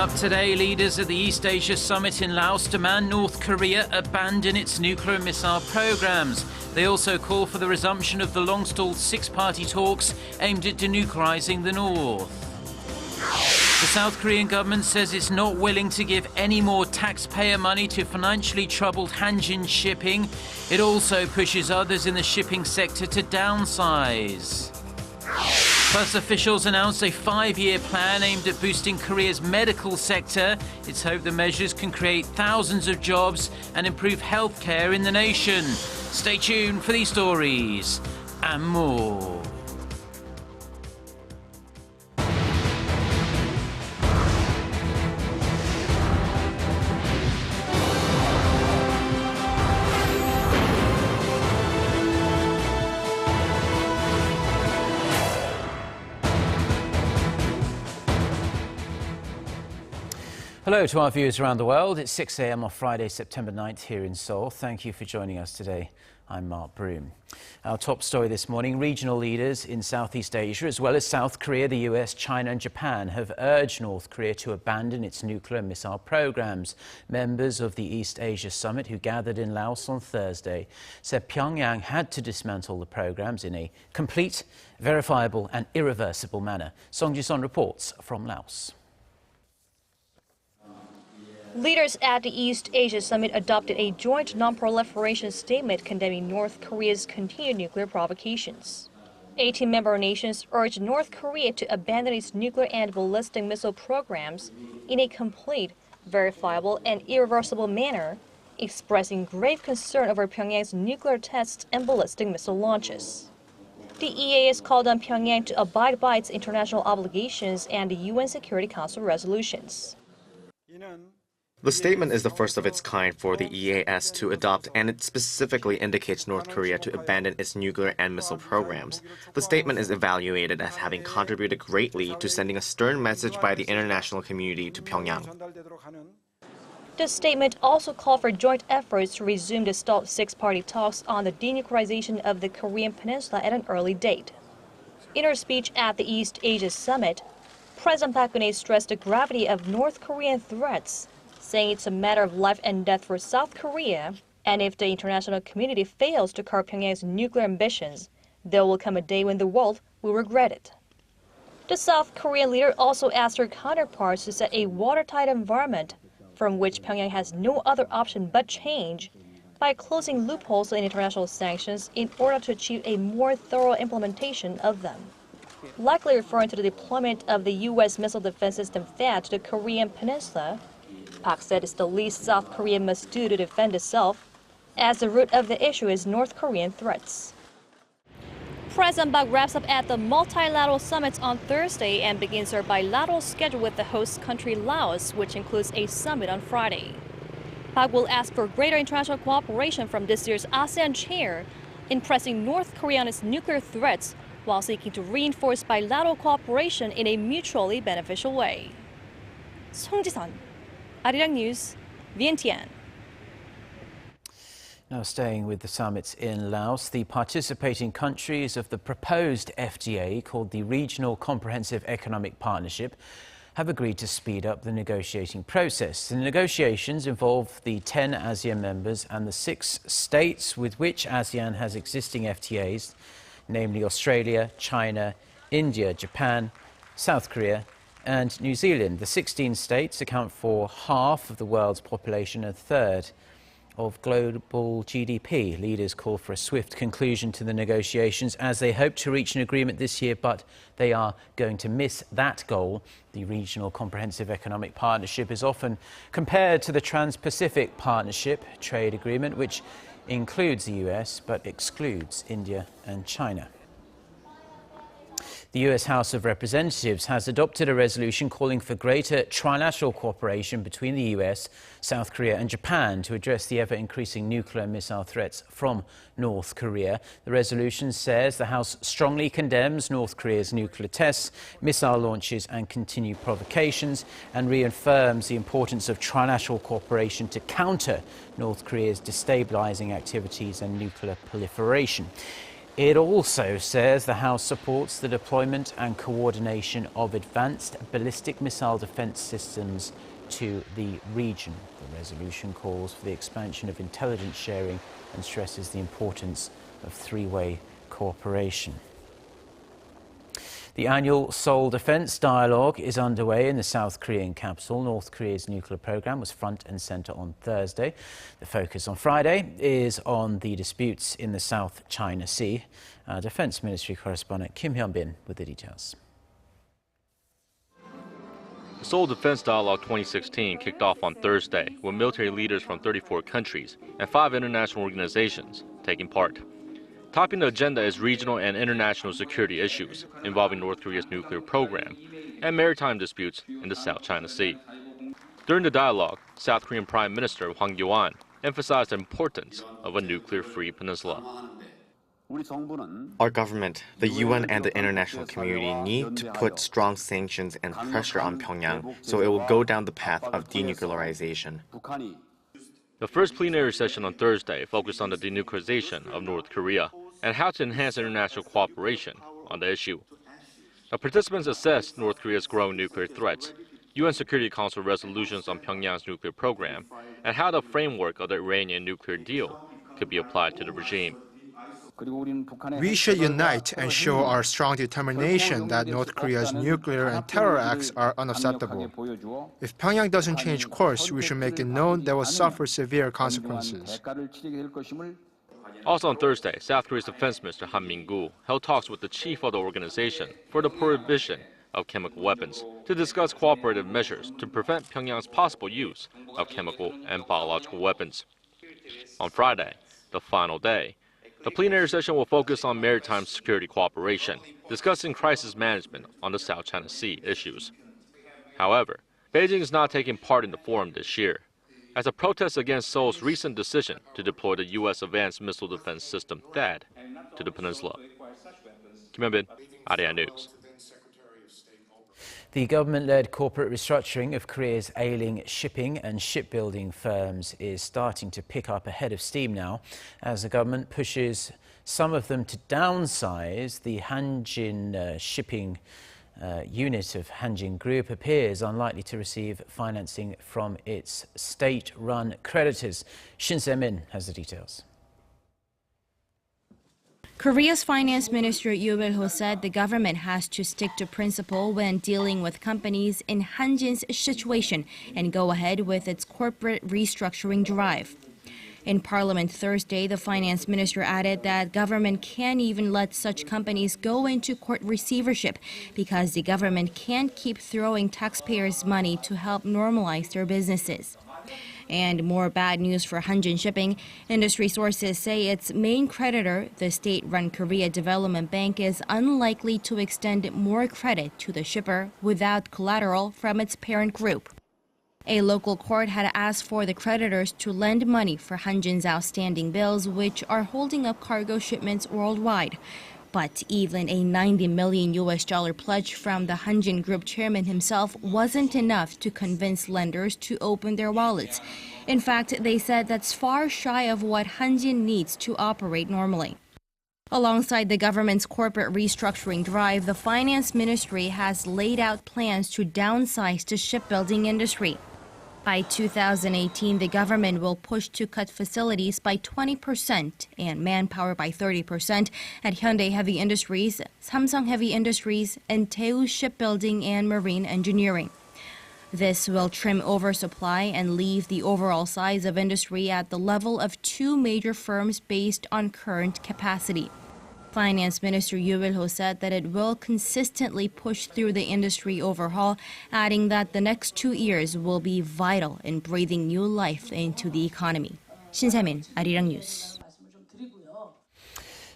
up today, leaders at the East Asia Summit in Laos demand North Korea abandon its nuclear and missile programs. They also call for the resumption of the long-stalled six-party talks aimed at denuclearizing the North. The South Korean government says it's not willing to give any more taxpayer money to financially troubled Hanjin Shipping. It also pushes others in the shipping sector to downsize. Plus, officials announced a 5-year plan aimed at boosting Korea's medical sector. It's hoped the measures can create thousands of jobs and improve healthcare in the nation. Stay tuned for these stories and more. Hello to our viewers around the world. It's 6 a.m. on Friday, September 9th here in Seoul. Thank you for joining us today. I'm Mark Broom. Our top story this morning, regional leaders in Southeast Asia, as well as South Korea, the US, China and Japan, have urged North Korea to abandon its nuclear and missile programs. Members of the East Asia Summit, who gathered in Laos on Thursday, said Pyongyang had to dismantle the programs in a complete, verifiable and irreversible manner. Song Ji-son reports from Laos. Leaders at the East Asia Summit adopted a joint non-proliferation statement condemning North Korea's continued nuclear provocations. 18 member nations urged North Korea to abandon its nuclear and ballistic missile programs in a complete, verifiable and irreversible manner, expressing grave concern over Pyongyang's nuclear tests and ballistic missile launches. The EAS called on Pyongyang to abide by its international obligations and the UN Security Council resolutions. The statement is the first of its kind for the EAS to adopt, and it specifically indicates North Korea to abandon its nuclear and missile programs. The statement is evaluated as having contributed greatly to sending a stern message by the international community to Pyongyang. The statement also called for joint efforts to resume the stalled six-party talks on the denuclearization of the Korean peninsula at an early date. In her speech at the East Asia Summit, President Park Geun-hye stressed the gravity of North Korean threats, saying it's a matter of life and death for South Korea, and if the international community fails to curb Pyongyang's nuclear ambitions, there will come a day when the world will regret it. The South Korean leader also asked her counterparts to set a watertight environment from which Pyongyang has no other option but change, by closing loopholes in international sanctions in order to achieve a more thorough implementation of them. Likely referring to the deployment of the U.S. missile defense system THAAD to the Korean peninsula, Park said it's the least South Korea must do to defend itself, as the root of the issue is North Korean threats. President Park wraps up at the multilateral summit on Thursday and begins her bilateral schedule with the host country Laos, which includes a summit on Friday. Park will ask for greater international cooperation from this year's ASEAN chair in pressing North Korea on its nuclear threats while seeking to reinforce bilateral cooperation in a mutually beneficial way. Song Ji-son, Arirang News, Vientiane. Now staying with the summits in Laos, the participating countries of the proposed FTA, called the Regional Comprehensive Economic Partnership, have agreed to speed up the negotiating process. The negotiations involve the 10 ASEAN members and the 6 states with which ASEAN has existing FTAs, namely Australia, China, India, Japan, South Korea and New Zealand. The 16 states account for half of the world's population and a third of global GDP. Leaders call for a swift conclusion to the negotiations as they hope to reach an agreement this year, but they are going to miss that goal. The Regional Comprehensive Economic Partnership is often compared to the Trans-Pacific Partnership trade agreement, which includes the US but excludes India and China. The US House of Representatives has adopted a resolution calling for greater trilateral cooperation between the US, South Korea and Japan to address the ever-increasing nuclear and missile threats from North Korea. The resolution says the House strongly condemns North Korea's nuclear tests, missile launches and continued provocations, and reaffirms the importance of trilateral cooperation to counter North Korea's destabilizing activities and nuclear proliferation. It also says the House supports the deployment and coordination of advanced ballistic missile defense systems to the region. The resolution calls for the expansion of intelligence sharing and stresses the importance of three-way cooperation. The annual Seoul Defense Dialogue is underway in the South Korean capital. North Korea's nuclear program was front and center on Thursday. The focus on Friday is on the disputes in the South China Sea. Our Defense Ministry correspondent Kim Hyun-bin with the details. The Seoul Defense Dialogue 2016 kicked off on Thursday with military leaders from 34 countries and 5 international organizations taking part. Topping the agenda is regional and international security issues involving North Korea's nuclear program and maritime disputes in the South China Sea. During the dialogue, South Korean Prime Minister Hwang Kyo-ahn emphasized the importance of a nuclear-free peninsula. Our government, the UN and the international community need to put strong sanctions and pressure on Pyongyang so it will go down the path of denuclearization. The first plenary session on Thursday focused on the denuclearization of North Korea and how to enhance international cooperation on the issue. The participants assessed North Korea's growing nuclear threats, UN Security Council resolutions on Pyongyang's nuclear program, and how the framework of the Iranian nuclear deal could be applied to the regime. We should unite and show our strong determination that North Korea's nuclear and terror acts are unacceptable. If Pyongyang doesn't change course, we should make it known they will suffer severe consequences. Also on Thursday, South Korea's Defense Minister Han Min-gu held talks with the chief of the organization for the prohibition of chemical weapons to discuss cooperative measures to prevent Pyongyang's possible use of chemical and biological weapons. On Friday, the final day, the plenary session will focus on maritime security cooperation, discussing crisis management on the South China Sea issues. However, Beijing is not taking part in the forum this year, as a protest against Seoul's recent decision to deploy the U.S. Advanced Missile Defense System THAAD to the peninsula. Kim Hyun-bin, Arirang News. The government-led corporate restructuring of Korea's ailing shipping and shipbuilding firms is starting to pick up a head of steam now, as the government pushes some of them to downsize. The Hanjin Shipping unit of Hanjin Group appears unlikely to receive financing from its state-run creditors. Shin Se-min has the details. Korea's Finance Minister Yoo Wil-ho said the government has to stick to principle when dealing with companies in Hanjin's situation and go ahead with its corporate restructuring drive. In Parliament Thursday, the Finance Minister added that government can't even let such companies go into court receivership because the government can't keep throwing taxpayers' money to help normalize their businesses. And more bad news for Hanjin Shipping. Industry sources say its main creditor, the state-run Korea Development Bank, is unlikely to extend more credit to the shipper without collateral from its parent group. A local court had asked for the creditors to lend money for Hanjin's outstanding bills, which are holding up cargo shipments worldwide. But even a $90 million pledge from the Hanjin Group chairman himself wasn't enough to convince lenders to open their wallets. In fact, they said that's far shy of what Hanjin needs to operate normally. Alongside the government's corporate restructuring drive, the finance ministry has laid out plans to downsize the shipbuilding industry. By 2018, the government will push to cut facilities by 20% and manpower by 30% at Hyundai Heavy Industries, Samsung Heavy Industries, and Daewoo Shipbuilding and Marine Engineering. This will trim oversupply and leave the overall size of industry at the level of 2 major firms based on current capacity. Finance Minister Yoo Wil-ho said that it will consistently push through the industry overhaul, adding that the next 2 years will be vital in breathing new life into the economy. Shin Se-min, Arirang News.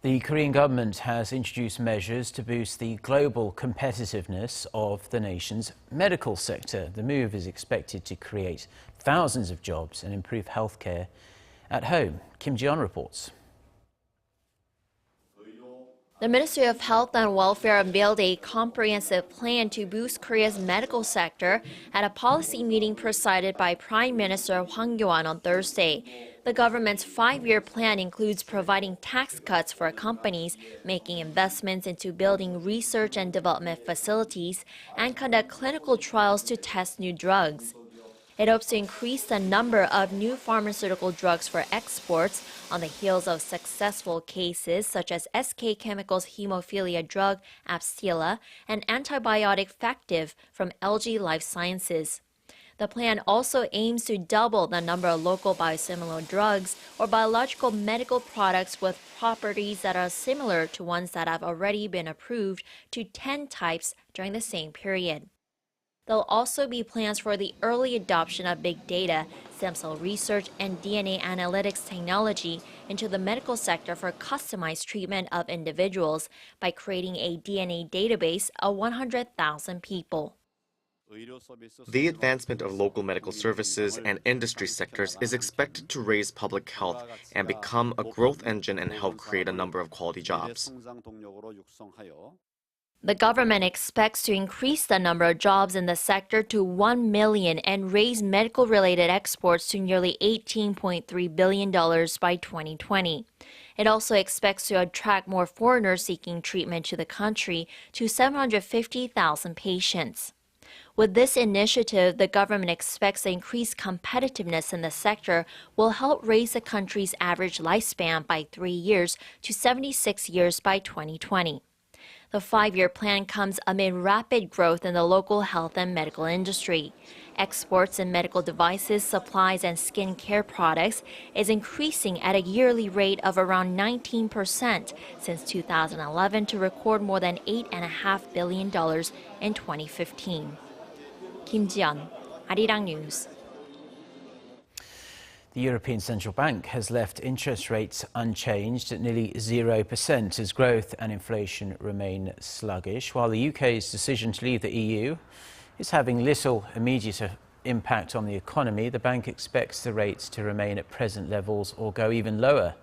The Korean government has introduced measures to boost the global competitiveness of the nation's medical sector. The move is expected to create thousands of jobs and improve healthcare at home. Kim Ji-yeon reports. The Ministry of Health and Welfare unveiled a comprehensive plan to boost Korea's medical sector at a policy meeting presided by Prime Minister Hwang Kyo-ahn on Thursday. The government's 5-year plan includes providing tax cuts for companies, making investments into building research and development facilities, and conduct clinical trials to test new drugs. It hopes to increase the number of new pharmaceutical drugs for exports on the heels of successful cases such as SK Chemical's hemophilia drug Abstila and antibiotic Factive from LG Life Sciences. The plan also aims to double the number of local biosimilar drugs or biological medical products with properties that are similar to ones that have already been approved to 10 types during the same period. There'll also be plans for the early adoption of big data, stem cell research, and DNA analytics technology into the medical sector for customized treatment of individuals by creating a DNA database of 100,000 people. The advancement of local medical services and industry sectors is expected to raise public health and become a growth engine and help create a number of quality jobs. The government expects to increase the number of jobs in the sector to 1 million and raise medical-related exports to nearly $18.3 billion by 2020. It also expects to attract more foreigners seeking treatment to the country to 750,000 patients. With this initiative, the government expects the increased competitiveness in the sector will help raise the country's average lifespan by 3 years to 76 years by 2020. The 5-year plan comes amid rapid growth in the local health and medical industry. Exports in medical devices, supplies, and skin care products is increasing at a yearly rate of around 19% since 2011 to record more than $8.5 billion in 2015. Kim Ji-yeon, Arirang News. The European Central Bank has left interest rates unchanged at nearly 0% as growth and inflation remain sluggish, while the UK's decision to leave the EU is having little immediate impact on the economy. The bank expects the rates to remain at present levels or go even lower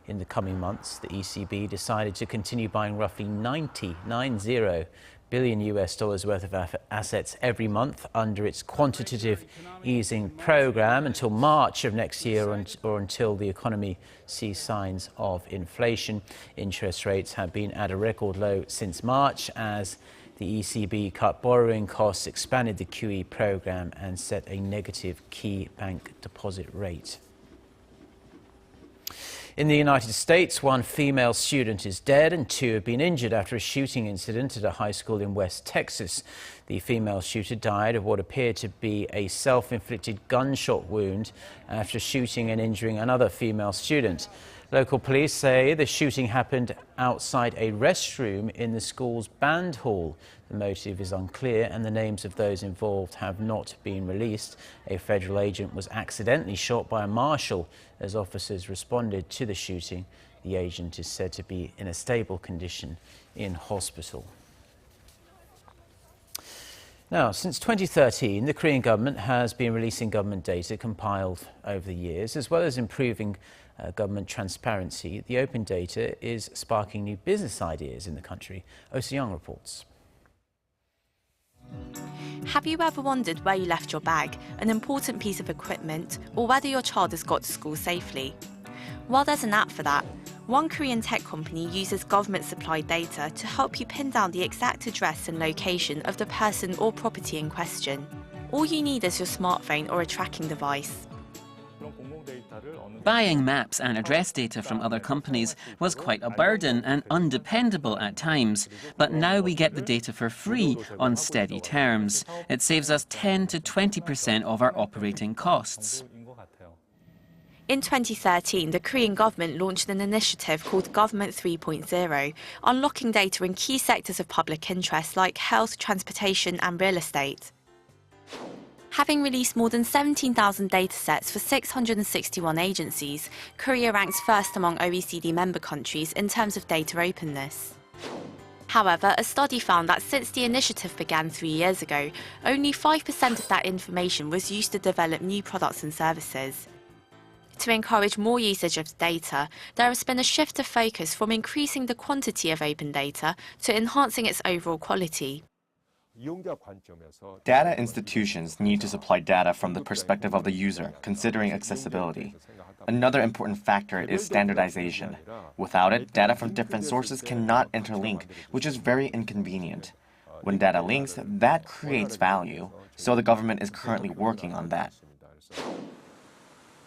in the coming months. The ECB decided to continue buying roughly $90 billion worth of assets every month under its quantitative easing program until March of next year or until the economy sees signs of inflation. Interest rates have been at a record low since March as the ECB cut borrowing costs, expanded the QE program and set a negative key bank deposit rate. In the United States, 1 female student is dead and 2 have been injured after a shooting incident at a high school in West Texas. The female shooter died of what appeared to be a self-inflicted gunshot wound after shooting and injuring another female student. Local police say the shooting happened outside a restroom in the school's band hall. The motive is unclear and the names of those involved have not been released. A federal agent was accidentally shot by a marshal as officers responded to the shooting. The agent is said to be in a stable condition in hospital. Now, since 2013, the Korean government has been releasing government data compiled over the years, as well as improving government transparency. The open data is sparking new business ideas in the country. Oh Se-young reports. Have you ever wondered where you left your bag, an important piece of equipment, or whether your child has got to school safely? Well, there's an app for that. One Korean tech company uses government-supplied data to help you pin down the exact address and location of the person or property in question. All you need is your smartphone or a tracking device. Buying maps and address data from other companies was quite a burden and undependable at times, but now we get the data for free on steady terms. It saves us 10 to 20% of our operating costs. In 2013, the Korean government launched an initiative called Government 3.0, unlocking data in key sectors of public interest like health, transportation and real estate. Having released more than 17,000 datasets for 661 agencies, Korea ranks first among OECD member countries in terms of data openness. However, a study found that since the initiative began 3 years ago, only 5% of that information was used to develop new products and services. To encourage more usage of data, there has been a shift of focus from increasing the quantity of open data to enhancing its overall quality. Data institutions need to supply data from the perspective of the user, considering accessibility. Another important factor is standardization. Without it, data from different sources cannot interlink, which is very inconvenient. When data links, that creates value, so the government is currently working on that.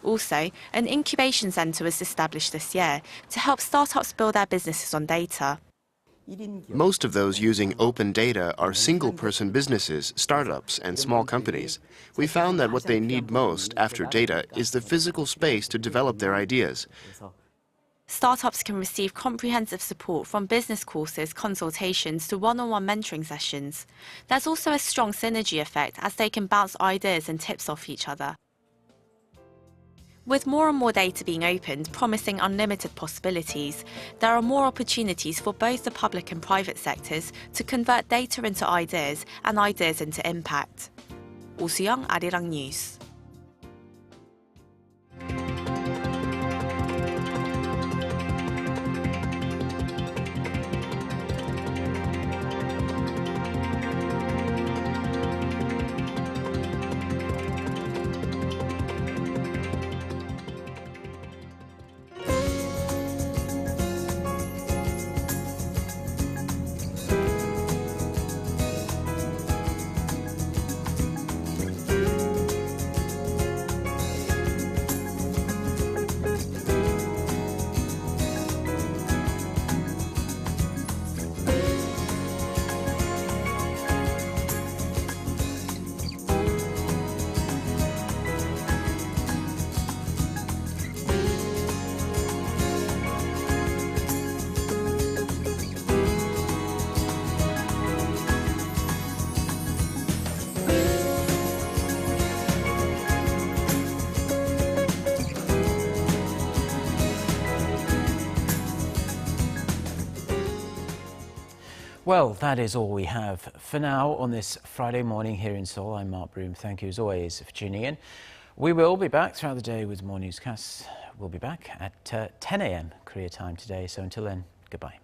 Also, an incubation centre was established this year to help startups build their businesses on data. Most of those using open data are single-person businesses, startups, and small companies. We found that what they need most after data is the physical space to develop their ideas. Startups can receive comprehensive support from business courses, consultations to one-on-one mentoring sessions. There's also a strong synergy effect as they can bounce ideas and tips off each other. With more and more data being opened, promising unlimited possibilities, there are more opportunities for both the public and private sectors to convert data into ideas and ideas into impact. Oh Soo-young, Arirang News. Well, that is all we have for now on this Friday morning here in Seoul. I'm Mark Broom. Thank you as always for tuning in. We will be back throughout the day with more newscasts. We'll be back at 10 a.m. Korea time today. So until then, goodbye.